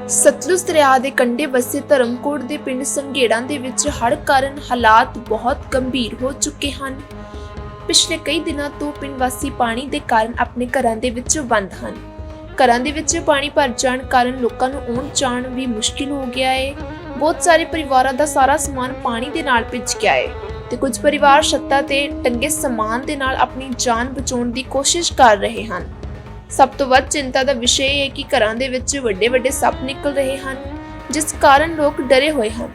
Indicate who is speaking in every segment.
Speaker 1: सतलुज दरिया के कंढे वसे धर्मकोट के पिंड संघेड़ा ਦੇ ਵਿੱਚ ਹੜ੍ਹ ਕਾਰਨ ਹਾਲਾਤ ਬਹੁਤ ਗੰਭੀਰ ਹੋ ਚੁੱਕੇ ਹਨ। ਪਿਛਲੇ ਕਈ ਦਿਨਾਂ ਤੋਂ ਪਿੰਡ ਵਾਸੀ ਪਾਣੀ ਦੇ ਕਾਰਨ ਆਪਣੇ ਘਰਾਂ ਦੇ ਵਿੱਚ ਬੰਦ ਹਨ। ਘਰਾਂ ਦੇ ਵਿੱਚ ਪਾਣੀ ਭਰ ਜਾਣ ਕਾਰਨ ਲੋਕਾਂ ਨੂੰ ਆਉਣ ਜਾਣ ਵੀ ਮੁਸ਼ਕਿਲ ਹੋ ਗਿਆ ਹੈ। ਬਹੁਤ ਸਾਰੇ ਪਰਿਵਾਰਾਂ ਦਾ ਸਾਰਾ ਸਮਾਨ ਪਾਣੀ ਦੇ ਨਾਲ ਭਿੱਜ ਗਿਆ ਹੈ ਤੇ ਕੁਝ ਪਰਿਵਾਰ ਛੱਤਾਂ ਤੇ ਟੰਗੇ ਸਮਾਨ ਦੇ ਨਾਲ ਆਪਣੀ ਜਾਨ ਬਚਾਉਣ ਦੀ ਕੋਸ਼ਿਸ਼ ਕਰ ਰਹੇ ਹਨ। ਸਭ ਤੋਂ ਵੱਧ ਚਿੰਤਾ ਦਾ ਵਿਸ਼ਾ ਇਹ ਹੈ ਕਿ ਘਰਾਂ ਦੇ ਵਿੱਚ ਵੱਡੇ ਸੱਪ ਨਿਕਲ ਰਹੇ ਹਨ, ਜਿਸ ਕਾਰਨ ਲੋਕ ਡਰੇ ਹੋਏ ਹਨ।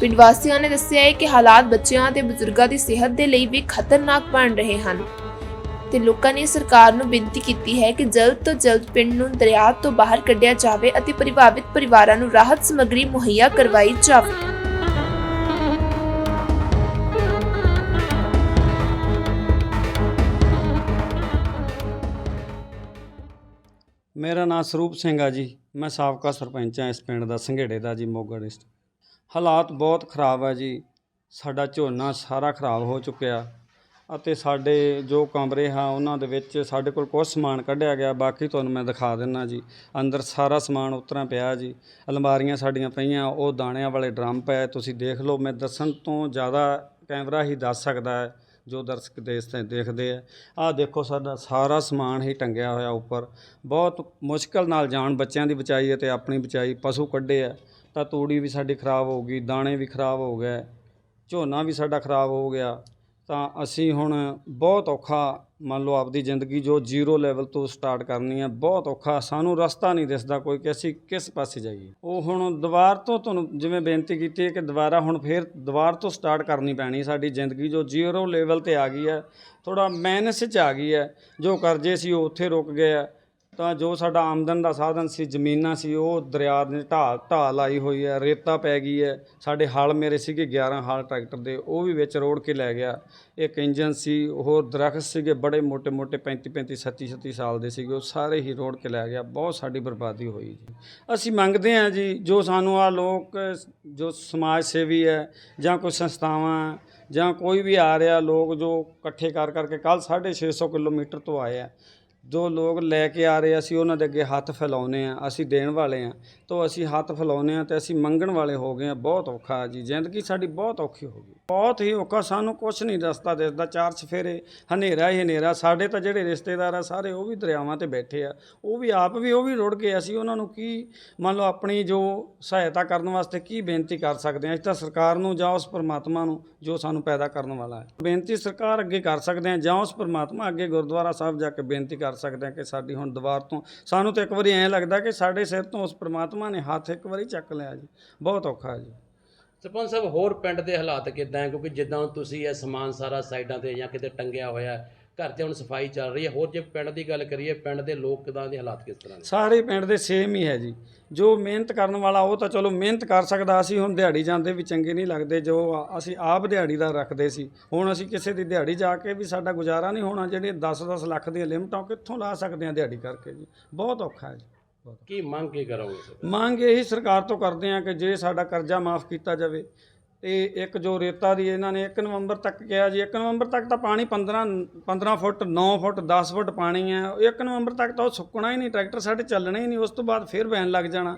Speaker 1: ਪਿੰਡ ਵਾਸੀਆਂ ਨੇ ਦੱਸਿਆ ਹੈ ਕਿ ਹਾਲਾਤ ਬੱਚਿਆਂ ਤੇ ਬਜ਼ੁਰਗਾਂ ਦੀ ਸਿਹਤ ਦੇ ਲਈ ਵੀ ਖਤਰਨਾਕ ਬਣ ਰਹੇ ਹਨ ਤੇ ਲੋਕਾਂ ਨੇ ਸਰਕਾਰ ਨੂੰ ਬੇਨਤੀ ਕੀਤੀ ਹੈ ਕਿ ਜਲਦ ਤੋਂ ਜਲਦ ਪਿੰਡ ਨੂੰ ਦਰਿਆ ਤੋਂ ਬਾਹਰ ਕੱਢਿਆ ਜਾਵੇ ਅਤੇ ਪ੍ਰਭਾਵਿਤ ਪਰਿਵਾਰਾਂ ਨੂੰ ਰਾਹਤ ਸਮੱਗਰੀ ਮੁਹੱਈਆ ਕਰਵਾਈ ਜਾਵੇ।
Speaker 2: मेरा नाम ਸਰੂਪ ਸਿੰਘ ਆ ਜੀ। मैं ਸਾਬਕਾ ਸਰਪੰਚ ਹਾਂ ਇਸ ਪਿੰਡ ਦਾ ਸੰਘੇੜੇ ਦਾ ਜੀ, ਮੋਗਾ ਡਿਸਟ੍ਰਿਕਟ। ਹਾਲਾਤ ਬਹੁਤ ਖਰਾਬ ਆ ਜੀ। ਸਾਡਾ ਝੋਨਾ ਸਾਰਾ ਖਰਾਬ ਹੋ ਚੁੱਕਿਆ ਅਤੇ ਸਾਡੇ ਜੋ ਕਮਰੇ ਹਾਂ ਉਹਨਾਂ ਦੇ ਵਿੱਚ ਸਾਡੇ ਕੋਲ ਕੁਝ ਸਮਾਨ ਕੱਢਿਆ ਗਿਆ, ਬਾਕੀ ਤੁਹਾਨੂੰ ਮੈਂ ਦਿਖਾ ਦਿੰਦਾ ਜੀ। ਅੰਦਰ ਸਾਰਾ ਸਮਾਨ ਉਤਰਾਂ ਪਿਆ ਜੀ। ਅਲਮਾਰੀਆਂ ਸਾਡੀਆਂ ਪਈਆਂ, ਉਹ ਦਾਣਿਆਂ ਵਾਲੇ ਡਰਮ ਪਏ, ਤੁਸੀਂ ਦੇਖ ਲਓ। ਮੈਂ ਦੱਸਣ ਤੋਂ ਜ਼ਿਆਦਾ ਕੈਮਰਾ ਹੀ ਦੱਸ ਸਕਦਾ ਹੈ ਜੋ ਦਰਸ਼ਕ ਦੇਖਦੇ ਆ। ਆਹ ਦੇਖੋ, ਸਾਡਾ ਸਾਰਾ ਸਮਾਨ ਹੀ ਟੰਗਿਆ ਹੋਇਆ ਉੱਪਰ। ਬਹੁਤ ਮੁਸ਼ਕਿਲ ਨਾਲ ਜਾਨ ਬੱਚਿਆਂ ਦੀ ਬਚਾਈ ਅਤੇ ਆਪਣੀ ਬਚਾਈ। ਪਸ਼ੂ ਕੱਢੇ ਆ ਤਾਂ ਤੂੜੀ ਵੀ ਸਾਡੀ ਖਰਾਬ ਹੋ ਗਈ, ਦਾਣੇ ਵੀ ਖਰਾਬ ਹੋ ਗਏ, ਝੋਨਾ ਵੀ ਸਾਡਾ ਖਰਾਬ ਹੋ ਗਿਆ। ਤਾਂ ਅਸੀਂ ਹੁਣ ਬਹੁਤ ਔਖਾ, ਮੰਨ ਲਓ ਆਪਦੀ ਜ਼ਿੰਦਗੀ ਜੋ ਜ਼ੀਰੋ ਲੈਵਲ ਤੋਂ ਸਟਾਰਟ ਕਰਨੀ ਹੈ, ਬਹੁਤ ਔਖਾ। ਸਾਨੂੰ ਰਸਤਾ ਨਹੀਂ ਦਿਸਦਾ ਕੋਈ ਕਿ ਅਸੀਂ ਕਿਸ ਪਾਸੇ ਜਾਈਏ। ਉਹ ਹੁਣ ਦੁਬਾਰਾ ਤੋਂ ਤੁਹਾਨੂੰ ਜਿਵੇਂ ਬੇਨਤੀ ਕੀਤੀ ਹੈ ਕਿ ਹੁਣ ਫਿਰ ਦੁਬਾਰਾ ਤੋਂ ਸਟਾਰਟ ਕਰਨੀ ਪੈਣੀ। ਸਾਡੀ ਜ਼ਿੰਦਗੀ ਜੋ ਜ਼ੀਰੋ ਲੈਵਲ 'ਤੇ ਆ ਗਈ ਹੈ, ਥੋੜ੍ਹਾ ਮਾਈਨਸ 'ਚ ਆ ਗਈ ਹੈ। ਜੋ ਕਰਜ਼ੇ ਸੀ ਉਹ ਉੱਥੇ ਰੁਕ ਗਏ ਆ, ਤਾਂ ਜੋ ਸਾਡਾ ਆਮਦਨ ਦਾ ਸਾਧਨ ਸੀ, ਜ਼ਮੀਨਾਂ ਸੀ, ਉਹ ਦਰਿਆ ਨੇ ਢਾਹ ਲਾਈ ਹੋਈ ਹੈ, ਰੇਤਾ ਪੈ ਗਈ ਹੈ। ਸਾਡੇ ਹਲ ਮੇਰੇ ਸੀਗੇ 11 ਹਲ ਟਰੈਕਟਰ ਦੇ, ਉਹ ਵੀ ਵਿੱਚ ਰੋੜ ਕੇ ਲੈ ਗਿਆ। ਇੱਕ ਇੰਜਨ ਸੀ, ਹੋਰ ਦਰਖਤ ਸੀਗੇ ਬੜੇ ਮੋਟੇ 35 37 ਸਾਲ ਦੇ ਸੀਗੇ, ਉਹ ਸਾਰੇ ਹੀ ਰੋੜ ਕੇ ਲੈ ਗਿਆ। ਬਹੁਤ ਸਾਡੀ ਬਰਬਾਦੀ ਹੋਈ ਜੀ। ਅਸੀਂ ਮੰਗਦੇ ਹਾਂ ਜੀ, ਜੋ ਸਾਨੂੰ ਆ ਲੋਕ ਜੋ ਸਮਾਜ ਸੇਵੀ ਹੈ ਜਾਂ ਕੋਈ ਸੰਸਥਾਵਾਂ ਜਾਂ ਕੋਈ ਵੀ ਆ ਰਿਹਾ, ਲੋਕ ਜੋ ਇਕੱਠੇ ਕਰਕੇ ਕੱਲ੍ਹ 650 ਕਿਲੋਮੀਟਰ ਤੋਂ ਆਏ ਆ, ਜੋ ਲੋਕ ਲੈ ਕੇ ਆ ਰਹੇ, ਅਸੀਂ ਉਹਨਾਂ ਦੇ ਅੱਗੇ ਹੱਥ ਫੈਲਾਉਂਦੇ ਹਾਂ। ਅਸੀਂ ਦੇਣ ਵਾਲੇ ਹਾਂ ਤਾਂ ਅਸੀਂ ਹੱਥ ਫੈਲਾਉਂਦੇ ਹਾਂ ਅਤੇ ਅਸੀਂ ਮੰਗਣ ਵਾਲੇ ਹੋ ਗਏ ਹਾਂ। ਬਹੁਤ ਔਖਾ ਜੀ, ਜ਼ਿੰਦਗੀ ਸਾਡੀ ਬਹੁਤ ਔਖੀ ਹੋ ਗਈ, ਬਹੁਤ ਹੀ ਔਖਾ। ਸਾਨੂੰ ਕੁਛ ਨਹੀਂ ਰਸਤਾ ਦਿਸਦਾ, ਚਾਰ ਚਫੇਰੇ ਹਨੇਰਾ ਹੀ ਹਨੇਰਾ। ਸਾਡੇ ਤਾਂ ਜਿਹੜੇ ਰਿਸ਼ਤੇਦਾਰ ਆ ਸਾਰੇ, ਉਹ ਵੀ ਦਰਿਆਵਾਂ 'ਤੇ ਬੈਠੇ ਆ, ਉਹ ਵੀ ਰੁੜ ਗਏ। ਅਸੀਂ ਉਹਨਾਂ ਨੂੰ ਕੀ, ਮੰਨ ਲਓ ਆਪਣੀ ਜੋ ਸਹਾਇਤਾ ਕਰਨ ਵਾਸਤੇ ਕੀ ਬੇਨਤੀ ਕਰ ਸਕਦੇ ਹਾਂ? ਅਸੀਂ ਤਾਂ ਸਰਕਾਰ ਨੂੰ ਜਾਂ ਉਸ ਪਰਮਾਤਮਾ ਨੂੰ ਜੋ ਸਾਨੂੰ ਪੈਦਾ ਕਰਨ ਵਾਲਾ ਹੈ, ਬੇਨਤੀ ਸਰਕਾਰ ਅੱਗੇ ਕਰ ਸਕਦੇ ਹਾਂ, ਜਾਂ ਉਸ ਪਰਮਾਤਮਾ ਅੱਗੇ ਗੁਰਦੁਆਰਾ ਸਾਹਿਬ ਜਾ ਕੇ ਬੇਨਤੀ ਕਰ ਸਕਦੇ ਹਾਂ ਕਿ ਸਾਡੀ ਹੁਣ ਦੁਬਾਰਾ ਤੋਂ, ਸਾਨੂੰ ਤਾਂ ਇੱਕ ਵਾਰੀ ਐਂ ਲੱਗਦਾ ਕਿ ਸਾਡੇ ਸਿਰ ਤੋਂ ਉਸ ਪਰਮਾਤਮਾ ਨੇ ਹੱਥ ਇੱਕ ਵਾਰੀ ਚੱਕ ਲਿਆ ਜੀ। ਬਹੁਤ ਔਖਾ ਜੀ।
Speaker 3: ਸਰਪੰਚ ਸਾਹਿਬ, ਹੋਰ ਪਿੰਡ ਦੇ ਹਾਲਾਤ ਕਿੱਦਾਂ ਹੈ? ਕਿਉਂਕਿ ਜਿੱਦਾਂ ਹੁਣ ਤੁਸੀਂ ਇਹ ਸਮਾਨ ਸਾਰਾ ਸਾਈਡਾਂ 'ਤੇ ਜਾਂ ਕਿਤੇ ਟੰਗਿਆ ਹੋਇਆ, ਘਰ 'ਤੇ ਹੁਣ ਸਫਾਈ ਚੱਲ ਰਹੀ ਹੈ। ਹੋਰ ਜੇ ਪਿੰਡ ਦੀ ਗੱਲ ਕਰੀਏ, ਪਿੰਡ ਦੇ ਲੋਕ ਕਿੱਦਾਂ ਦੇ ਹਾਲਾਤ ਕਿਸ ਤਰ੍ਹਾਂ ਦੇ?
Speaker 2: ਸਾਰੇ ਪਿੰਡ ਦੇ ਸੇਮ ਹੀ ਹੈ ਜੀ। ਜੋ ਮਿਹਨਤ ਕਰਨ ਵਾਲਾ ਉਹ ਤਾਂ ਚਲੋ ਮਿਹਨਤ ਕਰ ਸਕਦਾ। ਅਸੀਂ ਹੁਣ ਦਿਹਾੜੀ ਜਾਂਦੇ ਵੀ ਚੰਗੇ ਨਹੀਂ ਲੱਗਦੇ, ਜੋ ਅਸੀਂ ਆਪ ਦਿਹਾੜੀ ਦਾ ਰੱਖਦੇ ਸੀ। ਹੁਣ ਅਸੀਂ ਕਿਸੇ ਦੀ ਦਿਹਾੜੀ ਜਾ ਕੇ ਵੀ ਸਾਡਾ ਗੁਜ਼ਾਰਾ ਨਹੀਂ ਹੋਣਾ। ਜਿਹੜੇ 10-10 ਲੱਖ ਦੀਆਂ ਲਿਮਟਾਂ ਕਿੱਥੋਂ ਲਾ ਸਕਦੇ ਹਾਂ ਦਿਹਾੜੀ ਕਰਕੇ ਜੀ? ਬਹੁਤ ਔਖਾ ਹੈ ਜੀ।
Speaker 3: ਕੀ ਮੰਗ ਕੀ ਕਰੋਗੇ?
Speaker 2: ਮੰਗ ਇਹੀ ਸਰਕਾਰ ਤੋਂ ਕਰਦੇ ਹਾਂ ਕਿ ਜੇ ਸਾਡਾ ਕਰਜ਼ਾ ਮਾਫ ਕੀਤਾ ਜਾਵੇ। ਤੇ ਇੱਕ ਜੋ ਰੇਤਾ ਦੀ ਇਹਨਾਂ ਨੇ 1 ਨਵੰਬਰ ਤੱਕ ਕਿਹਾ ਜੀ, 1 ਨਵੰਬਰ ਤੱਕ ਤਾਂ ਪਾਣੀ 15 ਫੁੱਟ 9 ਫੁੱਟ 10 ਫੁੱਟ ਪਾਣੀ ਹੈ। 1 ਨਵੰਬਰ ਤੱਕ ਤਾਂ ਉਹ ਸੁੱਕਣਾ ਹੀ ਨਹੀਂ, ਟਰੈਕਟਰ ਸਾਡੇ ਚੱਲਣੇ ਹੀ ਨਹੀਂ। ਉਸ ਤੋਂ ਬਾਅਦ ਫਿਰ ਬੈਨ ਲੱਗ ਜਾਣਾ,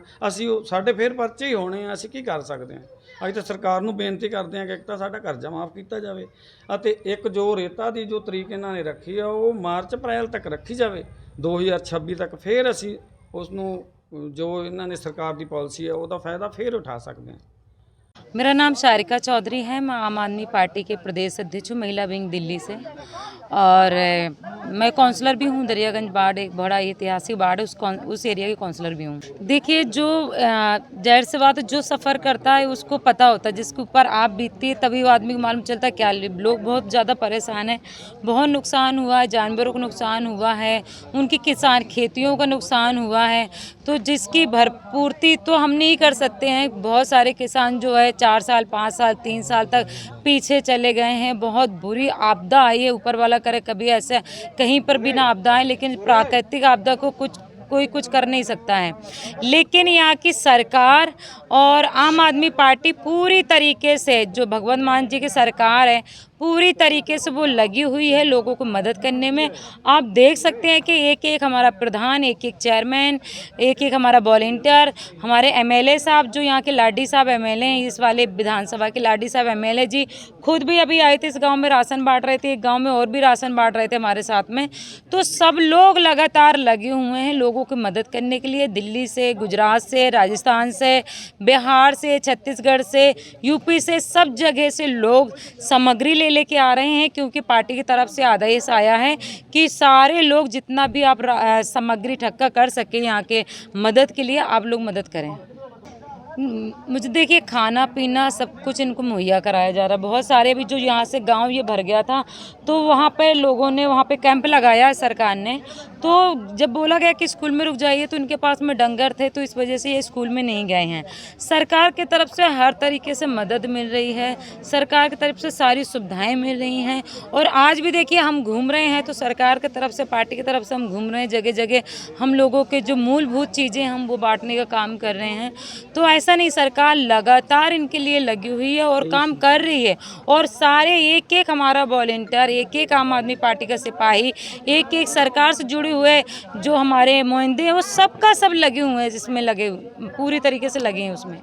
Speaker 2: ਸਾਡੇ ਫਿਰ ਪਰਚੇ ਹੀ ਹੋਣੇ ਆ। ਅਸੀਂ ਕੀ ਕਰ ਸਕਦੇ ਹਾਂ? ਅਸੀਂ ਤਾਂ ਸਰਕਾਰ ਨੂੰ ਬੇਨਤੀ ਕਰਦੇ ਹਾਂ ਕਿ ਇੱਕ ਤਾਂ ਸਾਡਾ ਕਰਜ਼ਾ ਮਾਫ ਕੀਤਾ ਜਾਵੇ ਅਤੇ ਇੱਕ ਜੋ ਰੇਤਾ ਦੀ ਜੋ ਤਰੀਕ ਇਹਨਾਂ ਨੇ ਰੱਖੀ ਆ, ਉਹ ਮਾਰਚ ਅਪ੍ਰੈਲ ਤੱਕ ਰੱਖੀ ਜਾਵੇ, 2026 ਤੱਕ। ਫਿਰ ਅਸੀਂ ਉਸ ਨੂੰ, ਜੋ ਇਹਨਾਂ ਨੇ ਸਰਕਾਰ ਦੀ ਪਾਲਿਸੀ है, ਉਹਦਾ फ़ायदा फिर उठा सकते हैं।
Speaker 4: मेरा नाम शारिका चौधरी है। मैं आम आदमी पार्टी के प्रदेश अध्यक्ष हूँ, महिला विंग दिल्ली से, और मैं काउंसलर भी हूँ। दरियागंज वार्ड एक बड़ा ऐतिहासिक वार्ड है, उस एरिया की काउंसलर भी हूँ। देखिए, जो जाहिर सी बात है, जो सफ़र करता है उसको पता होता है, जिसके ऊपर आप बीतती है तभी वो आदमी को मालूम चलता है क्या। लोग बहुत ज़्यादा परेशान हैं, बहुत नुकसान हुआ है, जानवरों को नुकसान हुआ है, उनकी खेतियों का नुकसान हुआ है। तो जिसकी भरपूर्ति तो हम नहीं कर सकते हैं। बहुत सारे किसान जो है 4 साल 5 साल 3 साल तक पीछे चले गए हैं। बहुत बुरी आपदा आई है, ऊपर वाला करे कभी ऐसा कहीं पर भी ना आपदा आए, लेकिन प्राकृतिक आपदा को कुछ कोई कुछ कर नहीं सकता है। लेकिन यहाँ की सरकार और आम आदमी पार्टी पूरी तरीके से, जो भगवंत मान जी की सरकार है, पूरी तरीके से वो लगी हुई है लोगों को मदद करने में। आप देख सकते हैं कि एक एक हमारा प्रधान, एक एक चेयरमैन, एक एक हमारा वॉलंटियर, हमारे एमएलए साहब, जो यहाँ के लाडी साहब एमएलए हैं, इस वाले विधानसभा के लाडी साहब एमएलए जी खुद भी अभी आए थे इस गांव में, राशन बांट रहे थे। एक गांव में और भी राशन बांट रहे थे हमारे साथ में। तो सब लोग लगातार लगे हुए हैं लोगों की मदद करने के लिए। दिल्ली से, गुजरात से, राजस्थान से, बिहार से, छत्तीसगढ़ से, यूपी से, सब जगह से लोग सामग्री लेके आ रहे हैं, क्योंकि पार्टी की तरफ से आदेश आया है कि सारे लोग जितना भी आप सामग्री इकट्ठा कर सके यहाँ के मदद के लिए, आप लोग मदद करें। मुझे देखिए, खाना पीना सब कुछ इनको मुहैया कराया जा रहा है। बहुत सारे अभी जो यहाँ से गांव ये भर गया था, तो वहाँ पे लोगों ने वहाँ पे कैंप लगाया है सरकार ने। तो जब बोला गया कि स्कूल में रुक जाइए, तो इनके पास में डंगर थे, तो इस वजह से ये स्कूल में नहीं गए हैं। सरकार की तरफ से हर तरीके से मदद मिल रही है, सरकार की तरफ से सारी सुविधाएं मिल रही हैं। और आज भी देखिए हम घूम रहे हैं, तो सरकार की तरफ से, पार्टी की तरफ से हम घूम रहे हैं, जगह जगह हम लोगों के जो मूलभूत चीज़ें हम वो बांटने का काम कर रहे हैं। तो ऐसा नहीं, सरकार लगातार इनके लिए लगी हुई है और काम कर रही है। और सारे एक एक हमारा वॉलंटियर, एक एक आम आदमी पार्टी का सिपाही, एक एक सरकार से जुड़े हुए जो हमारे नुमाइंदे हैं, वो सबका सब लगे हुए हैं, जिसमें लगे पूरी तरीके से लगे हैं उसमें।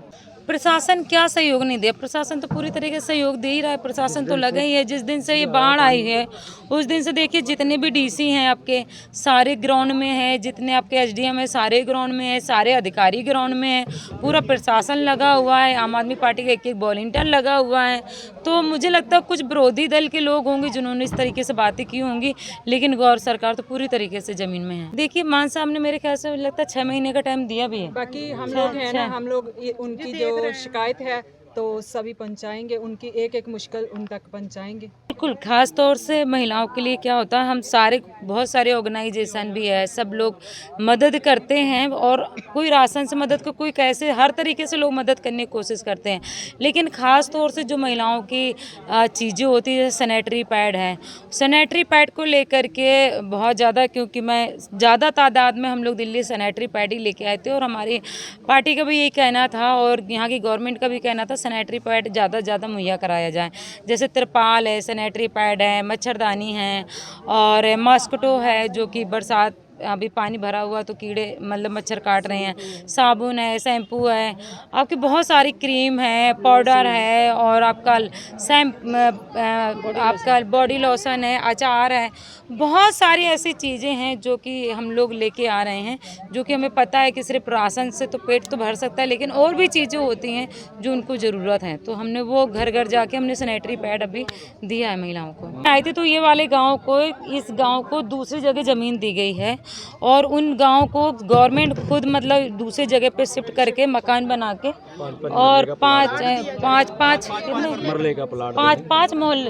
Speaker 4: प्रशासन क्या सहयोग नहीं दे, प्रशासन तो पूरी तरीके से सहयोग दे ही रहा है। प्रशासन तो लगा ही है। जिस दिन से ये बाढ़ आई है उस दिन से देखिए, जितने भी डीसी हैं आपके सारे ग्राउंड में है, जितने आपके एसडीएम है सारे ग्राउंड में है, सारे अधिकारी ग्राउंड में है, पूरा प्रशासन लगा हुआ है, आम आदमी पार्टी का एक एक वॉलंटियर लगा हुआ है। तो मुझे लगता है कुछ विरोधी दल के लोग होंगे जिन्होंने इस तरीके से बातें की होंगी, लेकिन गौर सरकार तो पूरी तरीके से जमीन में है। देखिए, मान साहब ने मेरे ख्याल से लगता है 6 महीने का टाइम दिया भी है।
Speaker 5: बाकी हम लोग हैं ना, हम लोग उनकी जो शिकायत है तो सभी पहुंचाएंगे, उनकी एक एक मुश्किल उन तक पहुंचाएंगे।
Speaker 4: बिल्कुल, खास तौर से महिलाओं के लिए क्या होता है, हम सारे बहुत सारे ऑर्गेनाइजेशन भी है, सब लोग मदद करते हैं। और कोई राशन से मदद को, कोई कैसे, हर तरीके से लोग मदद करने की कोशिश करते हैं। लेकिन ख़ास तौर से जो महिलाओं की चीज़ें होती है, सैनिटरी पैड है, सैनिटरी पैड को लेकर के बहुत ज़्यादा, क्योंकि मैं ज़्यादा तादाद में हम लोग दिल्ली सैनिटरी पैड ही लेके आए थे। और हमारी पार्टी का भी यही कहना था और यहाँ की गवर्नमेंट का भी कहना था, सैनिटरी पैड ज़्यादा से ज़्यादा मुहैया कराया जाए। जैसे तिरपाल है, सैनिटरी पैड है, मच्छरदानी है और मॉस्किटो है, जो कि बरसात अभी पानी भरा हुआ तो कीड़े मतलब मच्छर काट रहे हैं, साबुन है, शैम्पू है, आपकी बहुत सारी क्रीम है, पाउडर है, और आपका आपका बॉडी लोशन है, अचार है, बहुत सारी ऐसी चीज़ें हैं जो कि हम लोग लेके आ रहे हैं। जो कि हमें पता है कि सिर्फ राशन से तो पेट तो भर सकता है, लेकिन और भी चीज़ें होती हैं जो उनको ज़रूरत है। तो हमने वो घर घर जाके हमने सैनिटरी पैड अभी दिया है महिलाओं को। आए थे तो ये वाले गाँव को, इस गाँव को दूसरी जगह ज़मीन दी गई है और उन गाँव को गवर्नमेंट खुद मतलब दूसरी जगह पे शिफ्ट करके मकान बना के और पाँच मोहल्ले,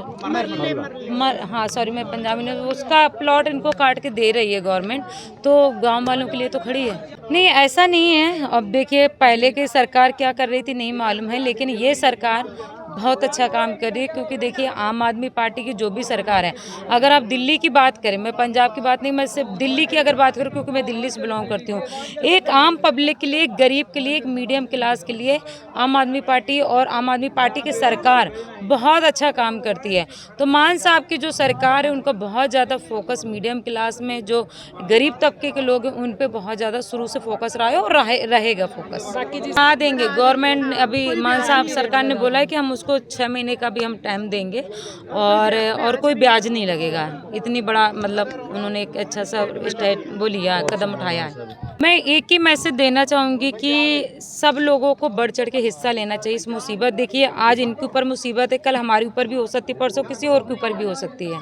Speaker 4: हाँ सॉरी मैं पंजाबी में, उसका प्लॉट इनको काट के दे रही है गवर्नमेंट। तो गांव वालों के लिए तो खड़ी है। नहीं, ऐसा नहीं है। अब देखिए, पहले की सरकार क्या कर रही थी नहीं मालूम है, लेकिन ये सरकार बहुत अच्छा काम कर रही है। क्योंकि देखिए, आम आदमी पार्टी की जो भी सरकार है, अगर आप दिल्ली की बात करें, मैं पंजाब की बात नहीं, मैं सिर्फ दिल्ली की अगर बात करूं, क्योंकि मैं दिल्ली से बिलोंग करती हूं, एक आम पब्लिक के लिए, एक गरीब के लिए, एक मीडियम क्लास के लिए आम आदमी पार्टी और आम आदमी पार्टी की सरकार बहुत अच्छा काम करती है। तो मान साहब की जो सरकार है, उनका बहुत ज़्यादा फोकस मीडियम क्लास में जो गरीब तबके के लोग हैं उन पर बहुत ज़्यादा शुरू से फोकस रहा है और रहेगा फोकस। हाँ देंगे, गवर्नमेंट अभी मान साहब सरकार ने बोला है कि हम उसको 6 महीने का भी हम टाइम देंगे और कोई ब्याज नहीं लगेगा। इतनी बड़ा मतलब उन्होंने एक अच्छा सा स्टेप वो लिया, कदम उठाया है। मैं एक ही मैसेज देना चाहूँगी कि सब लोगों को बढ़ चढ़ के हिस्सा लेना चाहिए इस मुसीबत। देखिए, आज इनके ऊपर मुसीबत है, कल हमारे ऊपर भी हो सकती है, परसों किसी और के ऊपर भी हो सकती है।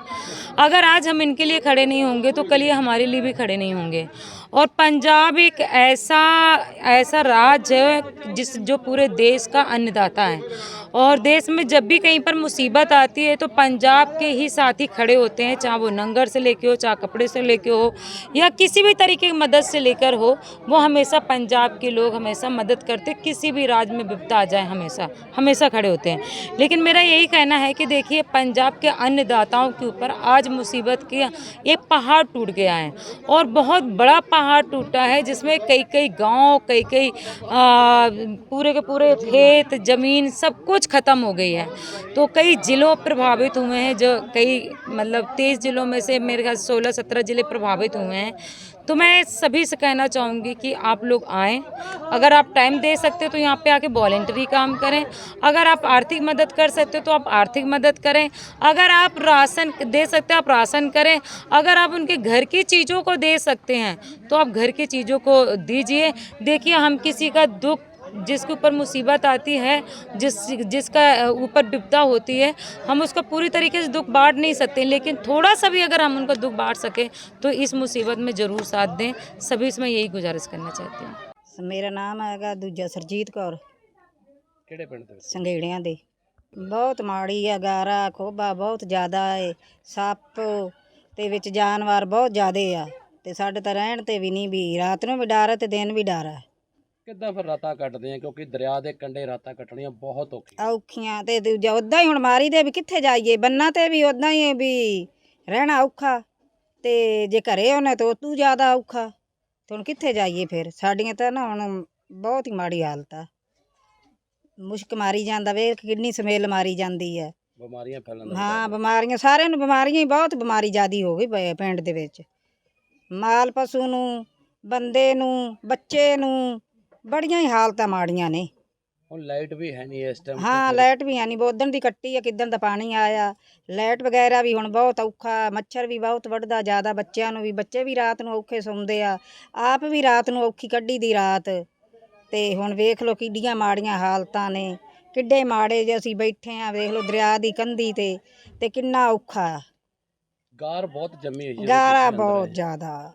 Speaker 4: अगर आज हम इनके लिए खड़े नहीं होंगे तो कल ये हमारे लिए भी खड़े नहीं होंगे। और पंजाब एक ऐसा राज्य है जो पूरे देश का अन्नदाता है और देश में जब भी कहीं पर मुसीबत आती है तो पंजाब के ही साथी खड़े होते हैं, चाहे वो लंगर से लेके हो, चाहे कपड़े से लेके हो, या किसी भी तरीके की मदद से लेकर हो, वो हमेशा पंजाब के लोग हमेशा मदद करते, किसी भी राज्य में विपदा आ जाए हमेशा हमेशा खड़े होते हैं। लेकिन मेरा यही कहना है कि देखिए, पंजाब के अन्नदाताओं के ऊपर आज मुसीबत के एक पहाड़ टूट गया है, और बहुत बड़ा पहाड़ टूटा है, जिसमें कई कई गांव, कई कई पूरे के पूरे खेत, ज़मीन सब कुछ ख़त्म हो गई है। तो कई ज़िलों प्रभावित हुए हैं, जो कई मतलब 23 ज़िलों में से मेरे ख्याल 16-17 ज़िले प्रभावित हुए हैं। तो मैं सभी से कहना चाहूँगी कि आप लोग आएँ, अगर आप टाइम दे सकते हो तो यहाँ पे आके वॉलेंटरी काम करें, अगर आप आर्थिक मदद कर सकते हो तो आप आर्थिक मदद करें, अगर आप राशन दे सकते हो आप राशन करें, अगर आप उनके घर की चीज़ों को दे सकते हैं तो आप घर की चीज़ों को दीजिए। देखिए, हम किसी का दुख, जिसके ऊपर मुसीबत आती है, जिसका ऊपर विपदा होती है, हम उसका पूरी तरीके से दुख बांट नहीं सकते, लेकिन थोड़ा सा भी अगर हम उनका दुख बांट सकें तो इस मुसीबत में ज़रूर साथ दें। सभी से मैं यही गुजारिश करना चाहती हूँ।
Speaker 6: मेरा नाम हैगा ਦੂਜਾ ਸਰਜੀਤ ਕੌਰ,
Speaker 3: ਕਿਹੜੇ ਪਿੰਡ ਦੇ ਵਿੱਚ?
Speaker 6: ਸੰਘੇੜਿਆਂ ਦੇ। ਬਹੁਤ ਮਾੜੀ ਆ, ਗਾਰਾ ਖੋਬਾ ਬਹੁਤ ਜ਼ਿਆਦਾ ਏ, ਸੱਪ ਤੇ ਵਿੱਚ ਜਾਨਵਰ ਬਹੁਤ ਜ਼ਿਆਦੇ ਆ, ਤੇ ਸਾਡੇ ਤਾਂ ਰਹਿਣ ਤੇ ਵੀ ਨਹੀਂ, ਵੀ ਰਾਤ ਨੂੰ ਵੀ ਡਰ ਹੈ ਤੇ ਦਿਨ ਵੀ ਡਰ ਹੈ।
Speaker 3: ਕਿੱਦਾਂ ਫਿਰ ਰਾਤਾਂ ਕੱਟਦੇ ਆ, ਕਿਉਂਕਿ ਦਰਿਆ ਦੇ ਕੰਢੇ ਰਾਤਾਂ ਕੱਟਣੀਆਂ ਬਹੁਤ ਔਖੀਆਂ।
Speaker 6: ਔਖੀਆਂ ਤੇ ਦੂਜਾ ਉੱਦਾਂ ਹੀ ਹੁਣ ਮਾਰੀ ਦੇ ਵੀ ਕਿੱਥੇ ਜਾਈਏ, ਬੰਨਾਂ ਤੇ ਵੀ ਉੱਦਾਂ ਹੀ ਵੀ ਰਹਿਣਾ ਔਖਾ, ਤੇ ਜੇ ਘਰੇ ਉਹਨੇ ਤਾਂ ਉਦੋਂ ਜ਼ਿਆਦਾ ਔਖਾ। ਤੇ ਹੁਣ ਕਿੱਥੇ ਜਾਈਏ ਫਿਰ? ਸਾਡੀਆਂ ਤਾਂ ਨਾ ਹੁਣ ਬਹੁਤ ਹੀ ਮਾੜੀ ਹਾਲਤ ਆ, ਮੁਸ਼ਕ ਮਾਰੀ ਜਾਂਦਾ, ਵੇਖ ਕਿੰਨੀ ਸਮੈਲ ਮਾਰੀ ਜਾਂਦੀ ਹੈ।
Speaker 3: ਬਿਮਾਰੀਆਂ ਫੈਲਣ ਦਾ
Speaker 6: ਹਾਂ, ਬਿਮਾਰੀਆਂ ਸਾਰਿਆਂ ਨੂੰ, ਬਿਮਾਰੀਆਂ ਹੀ ਬਹੁਤ, ਬਿਮਾਰੀ ਜ਼ਿਆਦੀ ਹੋ ਗਈ ਪਿੰਡ ਦੇ ਵਿੱਚ। ਮਾਲ ਪਸ਼ੂ ਨੂੰ, ਬੰਦੇ ਨੂੰ, ਬੱਚੇ ਨੂੰ, ਬੜੀਆਂ ਹੀ ਹਾਲਤਾਂ ਮਾੜੀਆਂ ਨੇ।
Speaker 3: ਹੁਣ ਲਾਈਟ ਵੀ ਹੈ ਨਹੀਂ ਇਸ ਟਾਈਮ।
Speaker 6: ਹਾਂ, ਲਾਈਟ ਵੀ ਹੈ ਨਹੀਂ, ਬੋਦਣ ਦੀ ਕੱਟੀ ਆ, ਕਿੱਦਣ ਦਾ ਪਾਣੀ ਆਇਆ। ਲਾਈਟ ਵਗੈਰਾ ਵੀ ਹੁਣ ਬਹੁਤ ਔਖਾ, ਮੱਛਰ ਵੀ ਬਹੁਤ ਵੱਢਦਾ ਜ਼ਿਆਦਾ, ਬੱਚਿਆਂ ਨੂੰ ਵੀ, ਬੱਚੇ ਵੀ ਰਾਤ ਨੂੰ ਔਖੇ ਸੌਂਦੇ ਆ, ਆਪ ਵੀ ਰਾਤ ਨੂੰ ਔਖੀ ਕੱਢੀ ਦੀ ਰਾਤ। ਤੇ ਹੁਣ ਵੇਖ ਲਓ ਕਿੱਡੀਆਂ ਮਾੜੀਆਂ ਹਾਲਤਾਂ ਨੇ, ਕਿੱਡੇ ਮਾੜੇ ਜੇ ਅਸੀਂ ਬੈਠੇ ਆ, ਵੇਖ ਲਓ ਦਰਿਆ ਦੀ ਕੰਢੀ ਤੇ ਕਿੰਨਾ ਔਖਾ।
Speaker 3: ਗਾਰ ਬਹੁਤ ਜੰਮੀ ਹੋਈ ਹੈ,
Speaker 6: ਗਾਰਾ ਬਹੁਤ ਜ਼ਿਆਦਾ,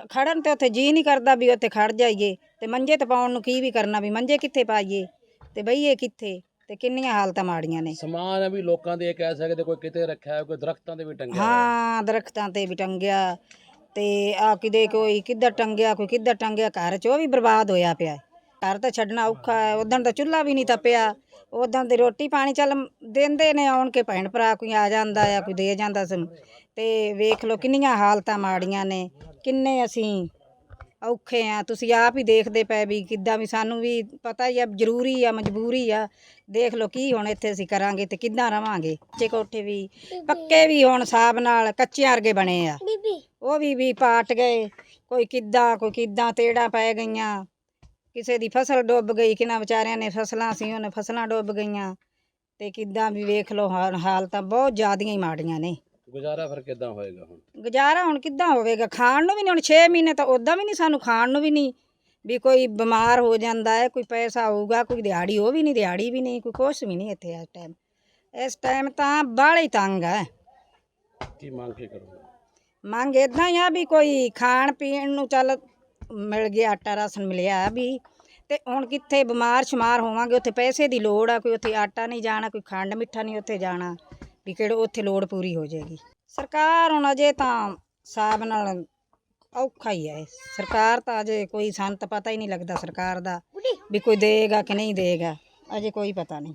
Speaker 6: ਖੜਨ ਤੇ ਉੱਥੇ ਜੀ ਨਹੀਂ ਕਰਦਾ ਵੀ ਉੱਥੇ ਖੜ ਜਾਈਏ, ਤੇ ਮੰਜੇ ਤੇ ਪਾਉਣ ਨੂੰ ਕੀ ਵੀ ਕਰਨਾ, ਵੀ ਮੰਜੇ ਕਿੱਥੇ ਪਾਈਏ ਤੇ ਬਈਏ ਕਿੱਥੇ, ਤੇ ਕਿੰਨੀਆਂ ਹਾਲਤਾਂ ਮਾੜੀਆਂ ਨੇ।
Speaker 3: ਸਮਾਨ ਵੀ ਲੋਕਾਂ ਦੇ ਕਹਿ ਸਕਦੇ, ਕੋਈ ਕਿਤੇ ਰੱਖਿਆ ਹੈ, ਕੋਈ ਦਰਖਤਾਂ ਦੇ ਵੀ ਟੰਗਿਆ ਹੋਇਆ।
Speaker 6: ਹਾਂ, ਦਰਖਤਾਂ ਤੇ ਵੀ ਟੰਗਿਆ, ਤੇ ਆ ਕਿਤੇ ਕੋਈ ਕਿੱਧਰ ਟੰਗਿਆ, ਕੋਈ ਕਿੱਧਰ ਟੰਗਿਆ, ਘਰ 'ਚ ਉਹ ਵੀ ਬਰਬਾਦ ਹੋਇਆ ਪਿਆ। ਘਰ ਤਾਂ ਛੱਡਣਾ ਔਖਾ ਹੈ, ਉਦਣ ਤਾਂ ਚੁੱਲ੍ਹਾ ਵੀ ਨਹੀਂ ਤਪਿਆ, ਉਦਣ ਦੀ ਰੋਟੀ ਪਾਣੀ ਚੱਲ ਦਿੰਦੇ ਨੇ, ਆਉਣ ਕੇ ਭੈਣ ਭਰਾ ਕੋਈ ਆ ਜਾਂਦਾ ਆ, ਕੋਈ ਦੇ ਜਾਂਦਾ ਸੀ। ਤੇ ਵੇਖ ਲਓ ਕਿੰਨੀਆਂ ਹਾਲਤਾਂ ਮਾੜੀਆਂ ਨੇ, ਕਿੰਨੇ ਅਸੀਂ ਔਖੇ ਆ। ਤੁਸੀਂ ਆਪ ਹੀ ਦੇਖਦੇ ਪਏ ਵੀ ਕਿੱਦਾਂ, ਵੀ ਸਾਨੂੰ ਵੀ ਪਤਾ ਹੀ ਆ, ਜ਼ਰੂਰੀ ਆ, ਮਜਬੂਰੀ ਆ। ਦੇਖ ਲਓ ਕੀ ਹੁਣ ਇੱਥੇ ਅਸੀਂ ਕਰਾਂਗੇ ਤੇ ਕਿੱਦਾਂ ਰਵਾਂਗੇ। ਕੱਚੇ ਕੋਠੇ ਵੀ ਪੱਕੇ ਵੀ ਹੁਣ ਹਿਸਾਬ ਨਾਲ ਕੱਚਿਆਂ ਵਰਗੇ ਬਣੇ ਆ, ਉਹ ਵੀ ਪਾਟ ਗਏ, ਕੋਈ ਕਿੱਦਾਂ ਤੇੜਾਂ ਪੈ ਗਈਆਂ, ਕਿਸੇ ਦੀ ਫਸਲ ਡੁੱਬ ਗਈ, ਕਿਨਾਂ ਵਿਚਾਰਿਆਂ ਨੇ ਫਸਲਾਂ ਸੀ, ਉਹਨੇ ਫਸਲਾਂ ਡੁੱਬ ਗਈਆਂ, ਤੇ ਕਿੱਦਾਂ ਵੀ ਵੇਖ ਲਓ ਹਾਲਤਾਂ ਬਹੁਤ ਜ਼ਿਆਦੀਆਂ ਹੀ ਮਾੜੀਆਂ ਨੇ।
Speaker 3: ਗੁਜ਼ਾਰਾ ਫਿਰ ਕਿੱਦਾਂ ਹੋਏਗਾ? ਹੁਣ
Speaker 6: ਗੁਜ਼ਾਰਾ ਹੁਣ ਕਿੱਦਾਂ ਹੋਵੇਗਾ? ਖਾਣ ਨੂੰ ਵੀ ਨਹੀਂ, ਹੁਣ 6 ਮਹੀਨੇ ਤਾਂ ਉੱਦਾਂ ਵੀ ਨਹੀਂ, ਸਾਨੂੰ ਖਾਣ ਨੂੰ ਵੀ ਨਹੀਂ, ਵੀ ਕੋਈ ਬਿਮਾਰ ਹੋ ਜਾਂਦਾ ਹੈ, ਕੋਈ ਪੈਸਾ ਆਊਗਾ, ਕੋਈ ਦਿਹਾੜੀ, ਉਹ ਵੀ ਨਹੀਂ, ਦਿਹਾੜੀ ਵੀ ਨਹੀਂ, ਕੋਈ ਕੁਛ ਵੀ ਨਹੀਂ ਇੱਥੇ ਇਸ ਟਾਈਮ ਤਾਂ ਬਾਹਲਾ ਹੀ ਤੰਗ ਹੈ।
Speaker 3: ਕੀ ਮੰਗ ਕੀ ਕਰੋਗੇ?
Speaker 6: ਮੰਗ ਇੱਦਾਂ ਹੀ ਆ ਵੀ ਕੋਈ ਖਾਣ ਪੀਣ ਨੂੰ ਚੱਲ ਮਿਲ ਗਿਆ, ਆਟਾ ਰਾਸ਼ਨ ਮਿਲਿਆ ਵੀ, ਤੇ ਹੁਣ ਕਿੱਥੇ ਬਿਮਾਰ ਸ਼ਮਾਰ ਹੋਵਾਂਗੇ, ਉੱਥੇ ਪੈਸੇ ਦੀ ਲੋੜ ਆ, ਕੋਈ ਉੱਥੇ ਆਟਾ ਨਹੀਂ ਜਾਣਾ, ਕੋਈ ਖੰਡ ਮਿੱਠਾ ਨਹੀਂ ਉੱਥੇ ਜਾਣਾ, ਵੀ ਕਿਹੜੇ ਉੱਥੇ ਲੋੜ ਪੂਰੀ ਹੋ ਜਾਏਗੀ। ਸਰਕਾਰ ਹੁਣ ਅਜੇ ਤਾਂ ਹਿਸਾਬ ਨਾਲ ਔਖਾ ਹੀ ਹੈ। ਸਰਕਾਰ ਤਾਂ ਅਜੇ ਕੋਈ, ਸਾਨੂੰ ਤਾਂ ਪਤਾ ਹੀ ਨਹੀਂ ਲੱਗਦਾ ਸਰਕਾਰ ਦਾ ਵੀ ਕੋਈ ਦੇਗਾ ਕਿ ਨਹੀਂ ਦੇਗਾ, ਅਜੇ ਕੋਈ ਪਤਾ ਨਹੀਂ।